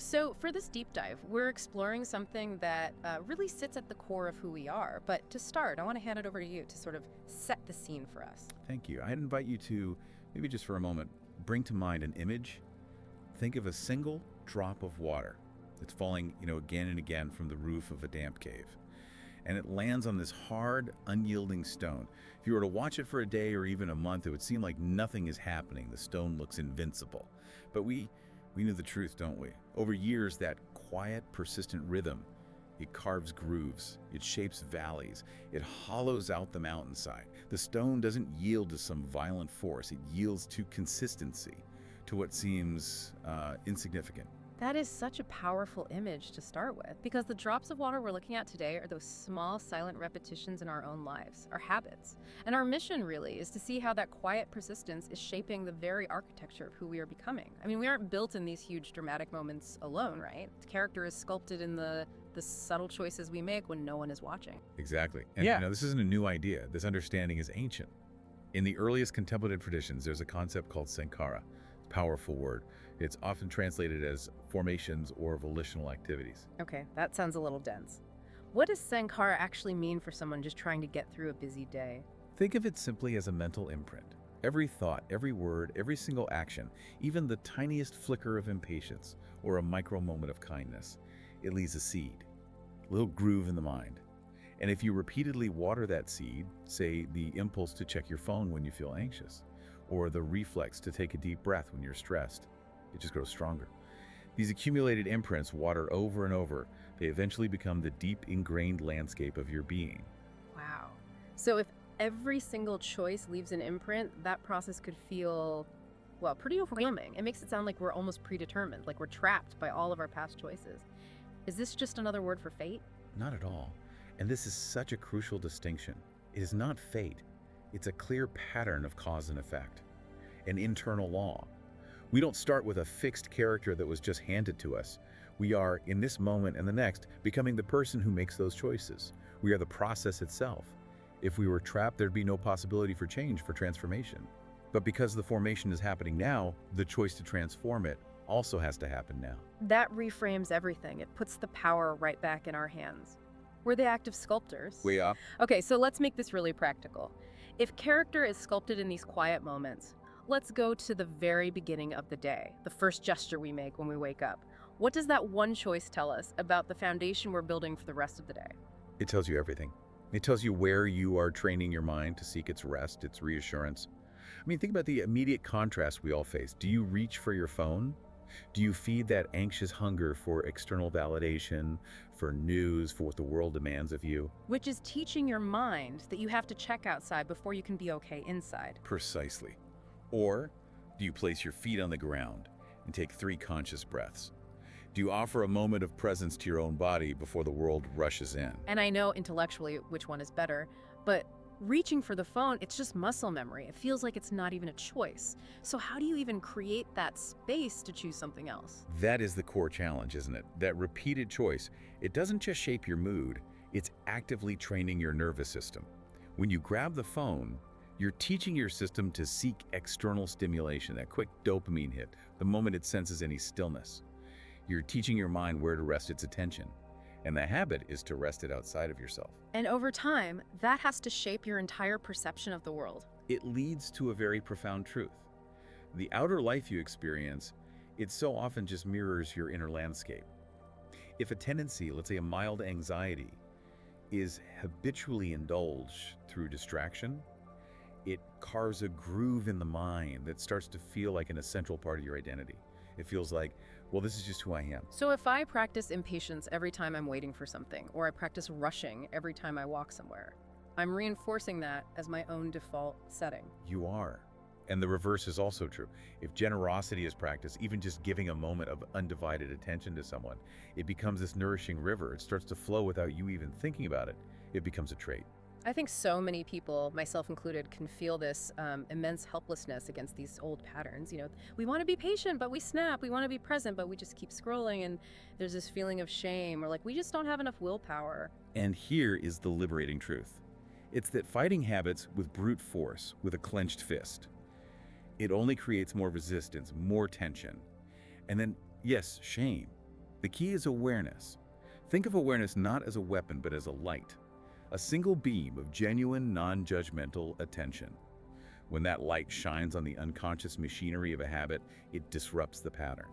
So, for this deep dive, we're exploring something that really sits at the core of who we are. But to start, I want to hand it over to you to sort of set the scene for us. Thank you. I'd invite you to, maybe just for a moment, bring to mind an image. Think of a single drop of water that's falling, again and again from the roof of a damp cave. And it lands on this hard, unyielding stone. If you were to watch it for a day or even a month, it would seem like nothing is happening. The stone looks invincible. But we know the truth, don't we? Over years, that quiet, persistent rhythm, it carves grooves, it shapes valleys, it hollows out the mountainside. The stone doesn't yield to some violent force, it yields to consistency, to what seems insignificant. That is such a powerful image to start with, because the drops of water we're looking at today are those small, silent repetitions in our own lives, our habits. And our mission, really, is to see how that quiet persistence is shaping the very architecture of who we are becoming. I mean, we aren't built in these huge dramatic moments alone, right? The character is sculpted in the subtle choices we make when no one is watching. Exactly. And this isn't a new idea. This understanding is ancient. In the earliest contemplative traditions, there's a concept called sankhara. Powerful word. It's often translated as formations or volitional activities. Okay, that sounds a little dense. What does sankhara actually mean for someone just trying to get through a busy day? Think of it simply as a mental imprint. Every thought, every word, every single action, even the tiniest flicker of impatience or a micro moment of kindness, it leaves a seed, a little groove in the mind. And if you repeatedly water that seed, say the impulse to check your phone when you feel anxious, or the reflex to take a deep breath when you're stressed, it just grows stronger. These accumulated imprints water over and over. They eventually become the deep ingrained landscape of your being. Wow. So if every single choice leaves an imprint, that process could feel, well, pretty overwhelming. It makes it sound like we're almost predetermined, like we're trapped by all of our past choices. Is this just another word for fate? Not at all. And this is such a crucial distinction. It is not fate. It's a clear pattern of cause and effect, an internal law. We don't start with a fixed character that was just handed to us. We are, in this moment and the next, becoming the person who makes those choices. We are the process itself. If we were trapped, there'd be no possibility for change, for transformation. But because the formation is happening now, the choice to transform it also has to happen now. That reframes everything. It puts the power right back in our hands. We're the active sculptors. We are. Okay, so let's make this really practical. If character is sculpted in these quiet moments, let's go to the very beginning of the day, the first gesture we make when we wake up. What does that one choice tell us about the foundation we're building for the rest of the day? It tells you everything. It tells you where you are training your mind to seek its rest, its reassurance. I mean, think about the immediate contrast we all face. Do you reach for your phone? Do you feed that anxious hunger for external validation, for news, for what the world demands of you? Which is teaching your mind that you have to check outside before you can be okay inside. Precisely. Or do you place your feet on the ground and take 3 conscious breaths? Do you offer a moment of presence to your own body before the world rushes in? And I know intellectually which one is better, but reaching for the phone, it's just muscle memory. It feels like it's not even a choice. So how do you even create that space to choose something else? That is the core challenge, isn't it? That repeated choice. It doesn't just shape your mood, it's actively training your nervous system. When you grab the phone, you're teaching your system to seek external stimulation, that quick dopamine hit, the moment it senses any stillness. You're teaching your mind where to rest its attention. And the habit is to rest it outside of yourself. And over time, that has to shape your entire perception of the world. It leads to a very profound truth. The outer life you experience, it so often just mirrors your inner landscape. If a tendency, let's say a mild anxiety, is habitually indulged through distraction, it carves a groove in the mind that starts to feel like an essential part of your identity. It feels like, well, this is just who I am. So if I practice impatience every time I'm waiting for something, or I practice rushing every time I walk somewhere, I'm reinforcing that as my own default setting. You are. And the reverse is also true. If generosity is practiced, even just giving a moment of undivided attention to someone, it becomes this nourishing river. It starts to flow without you even thinking about it. It becomes a trait. I think so many people, myself included, can feel this immense helplessness against these old patterns. We want to be patient, but we snap. We want to be present, but we just keep scrolling. And there's this feeling of shame, or like we just don't have enough willpower. And here is the liberating truth. It's that fighting habits with brute force, with a clenched fist, it only creates more resistance, more tension. And then, yes, shame. The key is awareness. Think of awareness not as a weapon, but as a light, a single beam of genuine, non-judgmental attention. When that light shines on the unconscious machinery of a habit, it disrupts the pattern.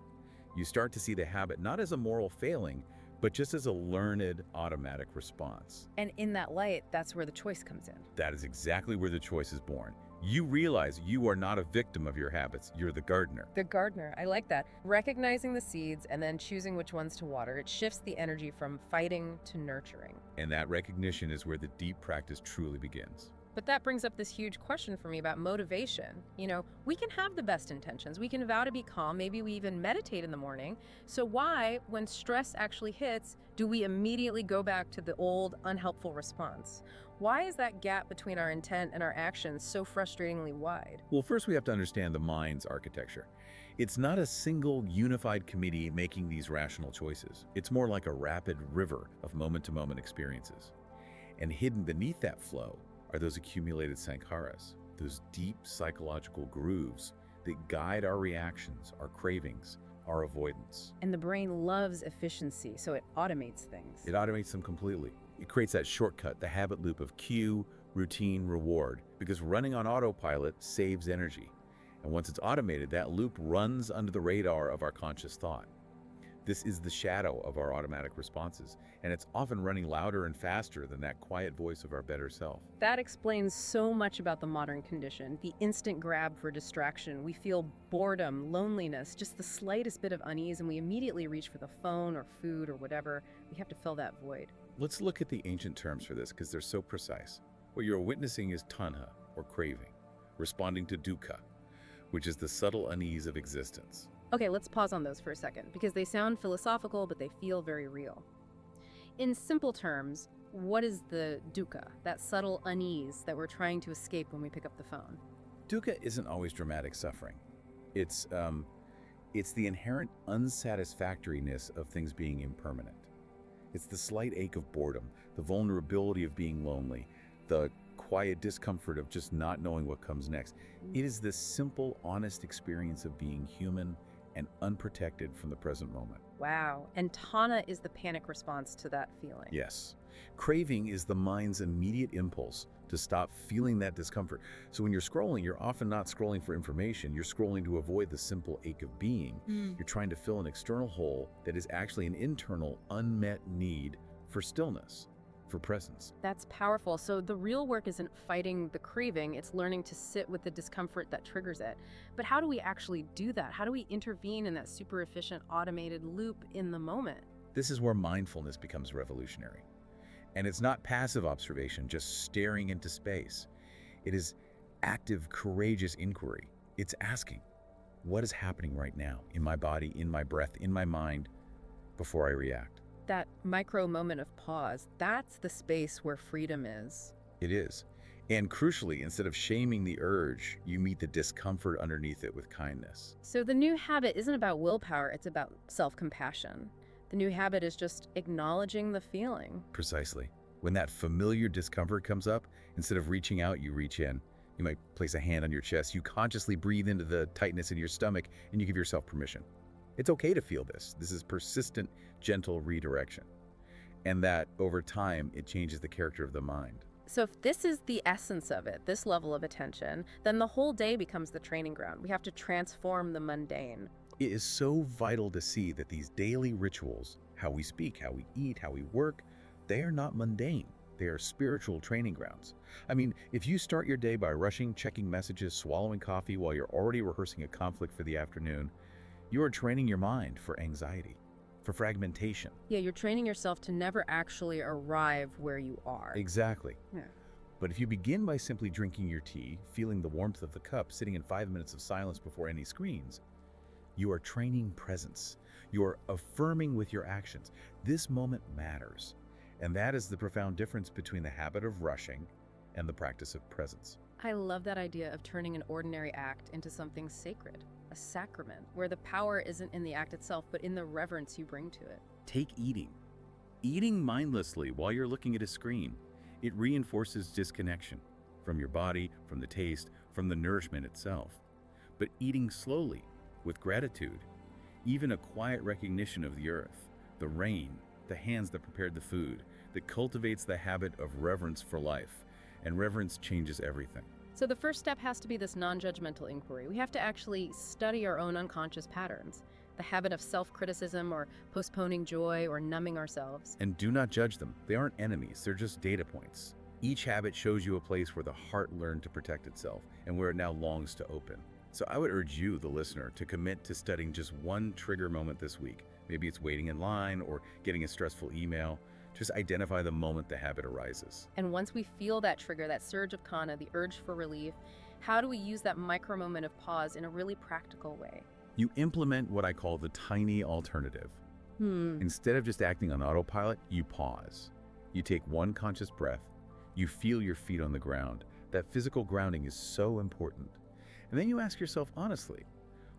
You start to see the habit not as a moral failing, but just as a learned, automatic response. And in that light, that's where the choice comes in. That is exactly where the choice is born. You realize you are not a victim of your habits, you're the gardener. The gardener, I like that. Recognizing the seeds and then choosing which ones to water, it shifts the energy from fighting to nurturing. And that recognition is where the deep practice truly begins. But that brings up this huge question for me about motivation. We can have the best intentions. We can vow to be calm. Maybe we even meditate in the morning. So why, when stress actually hits, do we immediately go back to the old, unhelpful response? Why is that gap between our intent and our actions so frustratingly wide? Well, first we have to understand the mind's architecture. It's not a single unified committee making these rational choices. It's more like a rapid river of moment-to-moment experiences. And hidden beneath that flow are those accumulated sankharas, those deep psychological grooves that guide our reactions, our cravings, our avoidance. And the brain loves efficiency, so it automates things. It automates them completely. It creates that shortcut, the habit loop of cue, routine, reward, because running on autopilot saves energy. And once it's automated, that loop runs under the radar of our conscious thought. This is the shadow of our automatic responses, and it's often running louder and faster than that quiet voice of our better self. That explains so much about the modern condition, the instant grab for distraction. We feel boredom, loneliness, just the slightest bit of unease, and we immediately reach for the phone or food or whatever. We have to fill that void. Let's look at the ancient terms for this because they're so precise. What you're witnessing is tanha, or craving, responding to dukkha, which is the subtle unease of existence. Okay, let's pause on those for a second, because they sound philosophical, but they feel very real. In simple terms, what is the dukkha, that subtle unease that we're trying to escape when we pick up the phone? Dukkha isn't always dramatic suffering. It's the inherent unsatisfactoriness of things being impermanent. It's the slight ache of boredom, the vulnerability of being lonely, the quiet discomfort of just not knowing what comes next. It is this simple, honest experience of being human and unprotected from the present moment. Wow. And tana is the panic response to that feeling. Yes. Craving is the mind's immediate impulse to stop feeling that discomfort. So when you're scrolling, you're often not scrolling for information. You're scrolling to avoid the simple ache of being. You're trying to fill an external hole that is actually an internal, unmet need for stillness, for presence. That's powerful. So the real work isn't fighting the craving, it's learning to sit with the discomfort that triggers it. But how do we actually do that? How do we intervene in that super efficient automated loop in the moment? This is where mindfulness becomes revolutionary. And it's not passive observation, just staring into space. It is active, courageous inquiry. It's asking, what is happening right now in my body, in my breath, in my mind, before I react? That micro moment of pause, that's the space where freedom is. It is. And crucially, instead of shaming the urge, you meet the discomfort underneath it with kindness. So the new habit isn't about willpower, it's about self-compassion. The new habit is just acknowledging the feeling. Precisely. When that familiar discomfort comes up, instead of reaching out, you reach in. You might place a hand on your chest. You consciously breathe into the tightness in your stomach, and you give yourself permission. It's okay to feel this. This is persistent, gentle redirection. And that, over time, it changes the character of the mind. So if this is the essence of it, this level of attention, then the whole day becomes the training ground. We have to transform the mundane. It is so vital to see that these daily rituals, how we speak, how we eat, how we work, they are not mundane. They are spiritual training grounds. I mean, if you start your day by rushing, checking messages, swallowing coffee while you're already rehearsing a conflict for the afternoon, you are training your mind for anxiety, for fragmentation. Yeah, you're training yourself to never actually arrive where you are. Exactly. Yeah. But if you begin by simply drinking your tea, feeling the warmth of the cup, sitting in 5 minutes of silence before any screens, you are training presence. You are affirming with your actions. This moment matters. And that is the profound difference between the habit of rushing and the practice of presence. I love that idea of turning an ordinary act into something sacred, a sacrament, where the power isn't in the act itself, but in the reverence you bring to it. Take eating. Eating mindlessly while you're looking at a screen. It reinforces disconnection from your body, from the taste, from the nourishment itself. But eating slowly, with gratitude, even a quiet recognition of the earth, the rain, the hands that prepared the food, that cultivates the habit of reverence for life. And reverence changes everything. So the first step has to be this non-judgmental inquiry. We have to actually study our own unconscious patterns, the habit of self-criticism or postponing joy or numbing ourselves. And do not judge them. They aren't enemies, they're just data points. Each habit shows you a place where the heart learned to protect itself and where it now longs to open. So I would urge you, the listener, to commit to studying just one trigger moment this week. Maybe it's waiting in line or getting a stressful email. Just identify the moment the habit arises. And once we feel that trigger, that surge of kana, the urge for relief, how do we use that micro moment of pause in a really practical way? You implement what I call the tiny alternative. Instead of just acting on autopilot, you pause. You take one conscious breath. You feel your feet on the ground. That physical grounding is so important. And then you ask yourself honestly,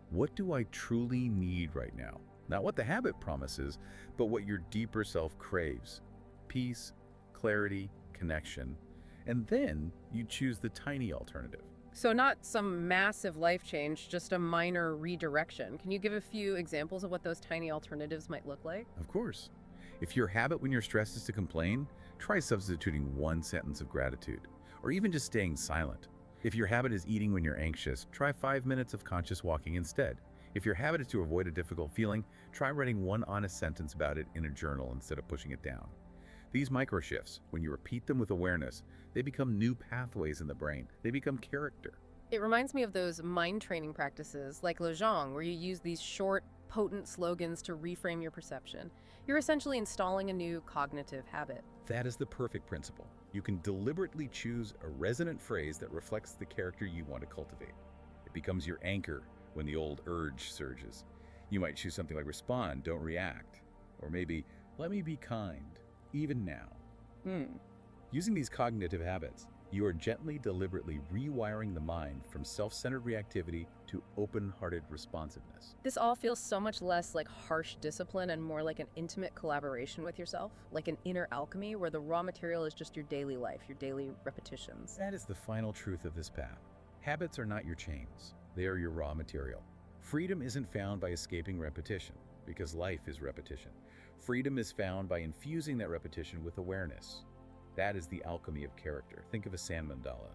what do I truly need right now? Not what the habit promises, but what your deeper self craves. Peace, clarity, connection. And then you choose the tiny alternative. So not some massive life change, just a minor redirection. Can you give a few examples of what those tiny alternatives might look like? Of course. If your habit when you're stressed is to complain, try substituting one sentence of gratitude, or even just staying silent. If your habit is eating when you're anxious, try 5 minutes of conscious walking instead. If your habit is to avoid a difficult feeling, try writing one honest sentence about it in a journal instead of pushing it down. These micro shifts, when you repeat them with awareness, they become new pathways in the brain. They become character. It reminds me of those mind training practices like Lojong, where you use these short, potent slogans to reframe your perception. You're essentially installing a new cognitive habit. That is the perfect principle. You can deliberately choose a resonant phrase that reflects the character you want to cultivate. It becomes your anchor when the old urge surges. You might choose something like respond, don't react. Or maybe, let me be kind, even now. Using these cognitive habits, you are gently, deliberately rewiring the mind from self-centered reactivity to open-hearted responsiveness. This all feels so much less like harsh discipline and more like an intimate collaboration with yourself, like an inner alchemy where the raw material is just your daily life, your daily repetitions. That is the final truth of this path. Habits are not your chains. They are your raw material. Freedom isn't found by escaping repetition, because life is repetition. Freedom is found by infusing that repetition with awareness. That is the alchemy of character. Think of a sand mandala.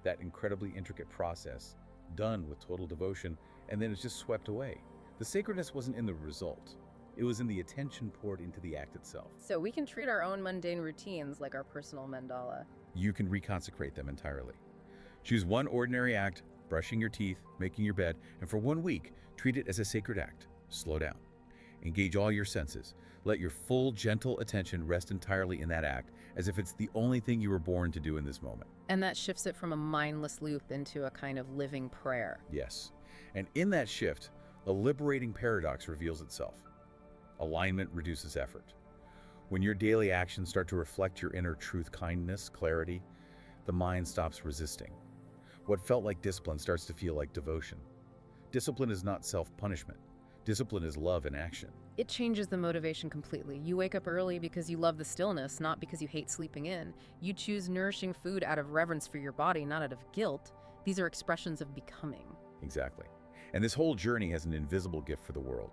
That incredibly intricate process, done with total devotion, and then it's just swept away. The sacredness wasn't in the result. It was in the attention poured into the act itself. So we can treat our own mundane routines like our personal mandala. You can reconsecrate them entirely. Choose one ordinary act, brushing your teeth, making your bed, and for 1 week, treat it as a sacred act. Slow down. Engage all your senses. Let your full, gentle attention rest entirely in that act, as if it's the only thing you were born to do in this moment. And that shifts it from a mindless loop into a kind of living prayer. Yes. And in that shift, a liberating paradox reveals itself. Alignment reduces effort. When your daily actions start to reflect your inner truth, kindness, clarity, the mind stops resisting. What felt like discipline starts to feel like devotion. Discipline is not self-punishment. Discipline is love in action. It changes the motivation completely. You wake up early because you love the stillness, not because you hate sleeping in. You choose nourishing food out of reverence for your body, not out of guilt. These are expressions of becoming. Exactly. And this whole journey has an invisible gift for the world.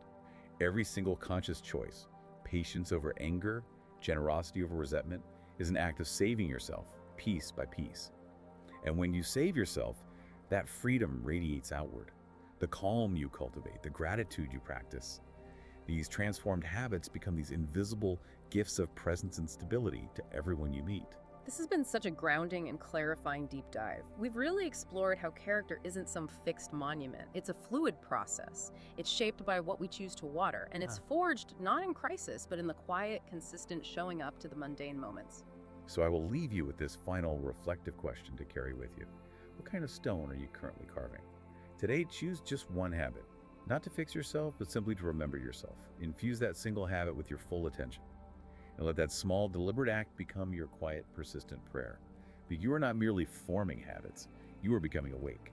Every single conscious choice, patience over anger, generosity over resentment, is an act of saving yourself, piece by piece. And when you save yourself, that freedom radiates outward. The calm you cultivate, the gratitude you practice. These transformed habits become these invisible gifts of presence and stability to everyone you meet. This has been such a grounding and clarifying deep dive. We've really explored how character isn't some fixed monument. It's a fluid process. It's shaped by what we choose to water, and it's forged not in crisis, but in the quiet, consistent showing up to the mundane moments. So I will leave you with this final reflective question to carry with you. What kind of stone are you currently carving? Today, choose just one habit. Not to fix yourself, but simply to remember yourself. Infuse that single habit with your full attention. And let that small, deliberate act become your quiet, persistent prayer. But you are not merely forming habits, you are becoming awake.